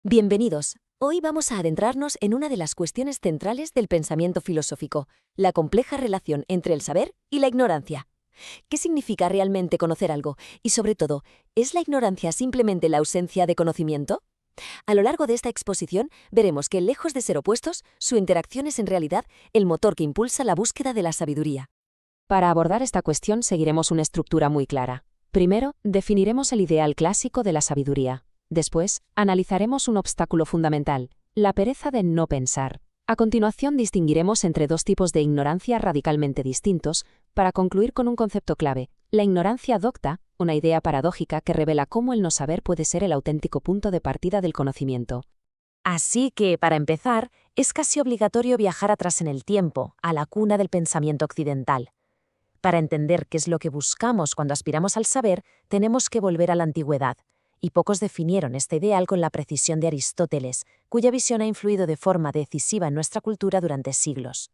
Bienvenidos. Hoy vamos a adentrarnos en una de las cuestiones centrales del pensamiento filosófico, la compleja relación entre el saber y la ignorancia. ¿Qué significa realmente conocer algo? Y sobre todo, ¿es la ignorancia simplemente la ausencia de conocimiento? A lo largo de esta exposición veremos que, lejos de ser opuestos, su interacción es en realidad el motor que impulsa la búsqueda de la sabiduría. Para abordar esta cuestión seguiremos una estructura muy clara. Primero, definiremos el ideal clásico de la sabiduría. Después, analizaremos un obstáculo fundamental, la pereza de no pensar. A continuación, distinguiremos entre dos tipos de ignorancia radicalmente distintos, para concluir con un concepto clave, la ignorancia docta, una idea paradójica que revela cómo el no saber puede ser el auténtico punto de partida del conocimiento. Así que, para empezar, es casi obligatorio viajar atrás en el tiempo, a la cuna del pensamiento occidental. Para entender qué es lo que buscamos cuando aspiramos al saber, tenemos que volver a la antigüedad, y pocos definieron este ideal con la precisión de Aristóteles, cuya visión ha influido de forma decisiva en nuestra cultura durante siglos.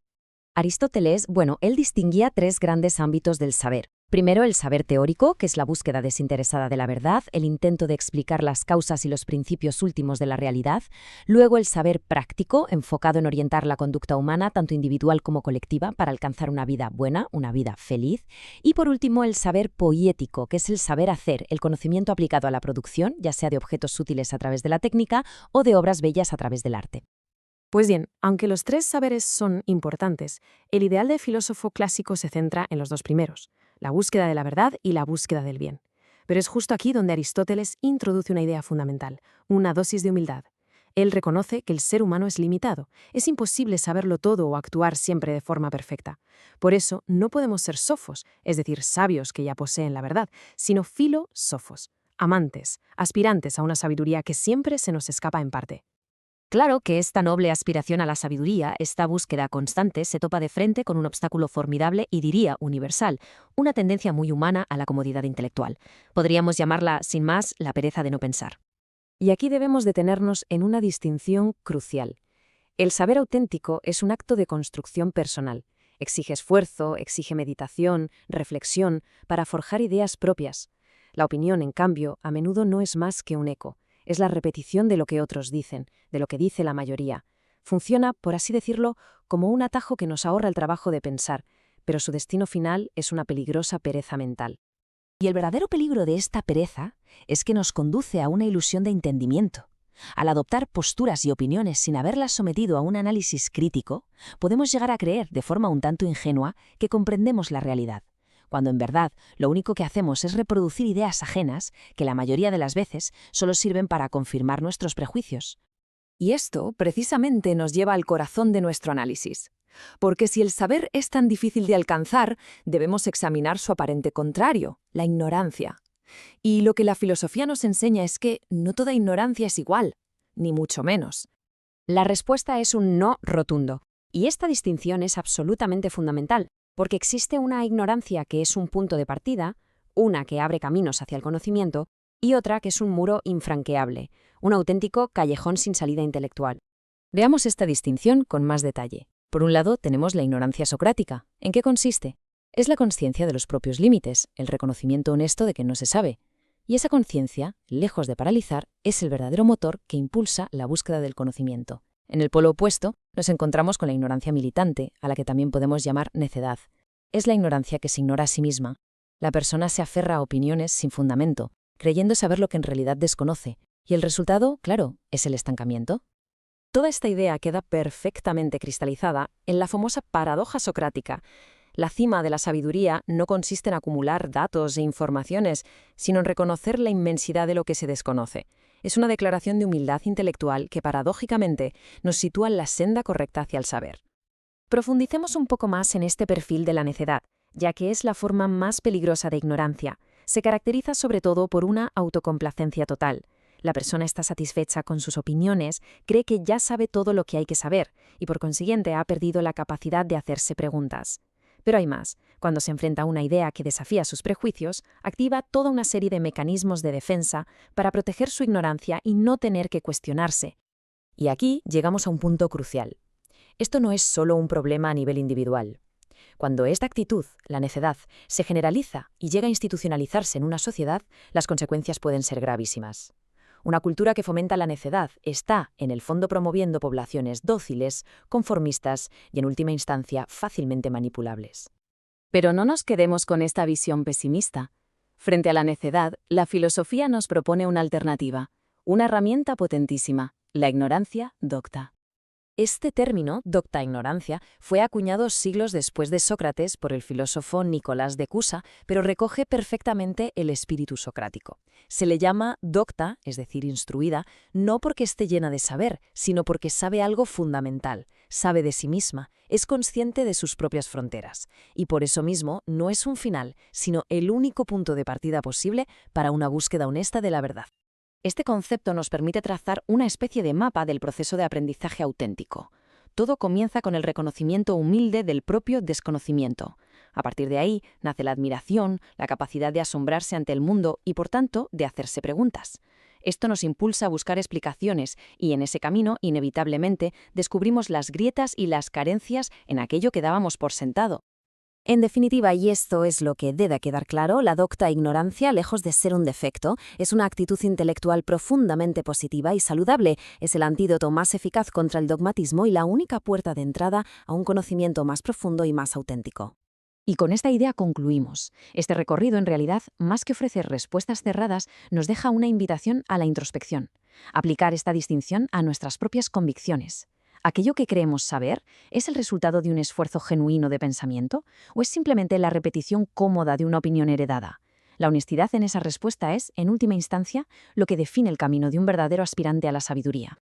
Aristóteles, él distinguía tres grandes ámbitos del saber. Primero, el saber teórico, que es la búsqueda desinteresada de la verdad, el intento de explicar las causas y los principios últimos de la realidad. Luego, el saber práctico, enfocado en orientar la conducta humana, tanto individual como colectiva, para alcanzar una vida buena, una vida feliz. Y por último, el saber poético, que es el saber hacer, el conocimiento aplicado a la producción, ya sea de objetos útiles a través de la técnica o de obras bellas a través del arte. Pues bien, aunque los tres saberes son importantes, el ideal de filósofo clásico se centra en los dos primeros, la búsqueda de la verdad y la búsqueda del bien. Pero es justo aquí donde Aristóteles introduce una idea fundamental, una dosis de humildad. Él reconoce que el ser humano es limitado, es imposible saberlo todo o actuar siempre de forma perfecta. Por eso, no podemos ser sofos, es decir, sabios que ya poseen la verdad, sino filósofos, amantes, aspirantes a una sabiduría que siempre se nos escapa en parte. Claro que esta noble aspiración a la sabiduría, esta búsqueda constante, se topa de frente con un obstáculo formidable y diría universal, una tendencia muy humana a la comodidad intelectual. Podríamos llamarla, sin más, la pereza de no pensar. Y aquí debemos detenernos en una distinción crucial. El saber auténtico es un acto de construcción personal. Exige esfuerzo, exige meditación, reflexión, para forjar ideas propias. La opinión, en cambio, a menudo no es más que un eco. Es la repetición de lo que otros dicen, de lo que dice la mayoría. Funciona, por así decirlo, como un atajo que nos ahorra el trabajo de pensar, pero su destino final es una peligrosa pereza mental. Y el verdadero peligro de esta pereza es que nos conduce a una ilusión de entendimiento. Al adoptar posturas y opiniones sin haberlas sometido a un análisis crítico, podemos llegar a creer, de forma un tanto ingenua, que comprendemos la realidad, cuando en verdad lo único que hacemos es reproducir ideas ajenas que la mayoría de las veces solo sirven para confirmar nuestros prejuicios. Y esto precisamente nos lleva al corazón de nuestro análisis. Porque si el saber es tan difícil de alcanzar, debemos examinar su aparente contrario, la ignorancia. Y lo que la filosofía nos enseña es que no toda ignorancia es igual, ni mucho menos. La respuesta es un no rotundo. Y esta distinción es absolutamente fundamental, porque existe una ignorancia que es un punto de partida, una que abre caminos hacia el conocimiento, y otra que es un muro infranqueable, un auténtico callejón sin salida intelectual. Veamos esta distinción con más detalle. Por un lado, tenemos la ignorancia socrática. ¿En qué consiste? Es la conciencia de los propios límites, el reconocimiento honesto de que no se sabe. Y esa conciencia, lejos de paralizar, es el verdadero motor que impulsa la búsqueda del conocimiento. En el polo opuesto, nos encontramos con la ignorancia militante, a la que también podemos llamar necedad. Es la ignorancia que se ignora a sí misma. La persona se aferra a opiniones sin fundamento, creyendo saber lo que en realidad desconoce, y el resultado, claro, es el estancamiento. Toda esta idea queda perfectamente cristalizada en la famosa paradoja socrática. La cima de la sabiduría no consiste en acumular datos e informaciones, sino en reconocer la inmensidad de lo que se desconoce. Es una declaración de humildad intelectual que, paradójicamente, nos sitúa en la senda correcta hacia el saber. Profundicemos un poco más en este perfil de la necedad, ya que es la forma más peligrosa de ignorancia. Se caracteriza sobre todo por una autocomplacencia total. La persona está satisfecha con sus opiniones, cree que ya sabe todo lo que hay que saber, y por consiguiente ha perdido la capacidad de hacerse preguntas. Pero hay más. Cuando se enfrenta a una idea que desafía sus prejuicios, activa toda una serie de mecanismos de defensa para proteger su ignorancia y no tener que cuestionarse. Y aquí llegamos a un punto crucial. Esto no es solo un problema a nivel individual. Cuando esta actitud, la necedad, se generaliza y llega a institucionalizarse en una sociedad, las consecuencias pueden ser gravísimas. Una cultura que fomenta la necedad está, en el fondo, promoviendo poblaciones dóciles, conformistas y, en última instancia, fácilmente manipulables. Pero no nos quedemos con esta visión pesimista. Frente a la necedad, la filosofía nos propone una alternativa, una herramienta potentísima, la ignorancia docta. Este término, docta ignorancia, fue acuñado siglos después de Sócrates por el filósofo Nicolás de Cusa, pero recoge perfectamente el espíritu socrático. Se le llama docta, es decir, instruida, no porque esté llena de saber, sino porque sabe algo fundamental, sabe de sí misma, es consciente de sus propias fronteras, y por eso mismo no es un final, sino el único punto de partida posible para una búsqueda honesta de la verdad. Este concepto nos permite trazar una especie de mapa del proceso de aprendizaje auténtico. Todo comienza con el reconocimiento humilde del propio desconocimiento. A partir de ahí nace la admiración, la capacidad de asombrarse ante el mundo y, por tanto, de hacerse preguntas. Esto nos impulsa a buscar explicaciones y, en ese camino, inevitablemente, descubrimos las grietas y las carencias en aquello que dábamos por sentado. En definitiva, y esto es lo que debe quedar claro, la docta ignorancia, lejos de ser un defecto, es una actitud intelectual profundamente positiva y saludable, es el antídoto más eficaz contra el dogmatismo y la única puerta de entrada a un conocimiento más profundo y más auténtico. Y con esta idea concluimos. Este recorrido, en realidad, más que ofrecer respuestas cerradas, nos deja una invitación a la introspección. Aplicar esta distinción a nuestras propias convicciones. ¿Aquello que creemos saber es el resultado de un esfuerzo genuino de pensamiento o es simplemente la repetición cómoda de una opinión heredada? La honestidad en esa respuesta es, en última instancia, lo que define el camino de un verdadero aspirante a la sabiduría.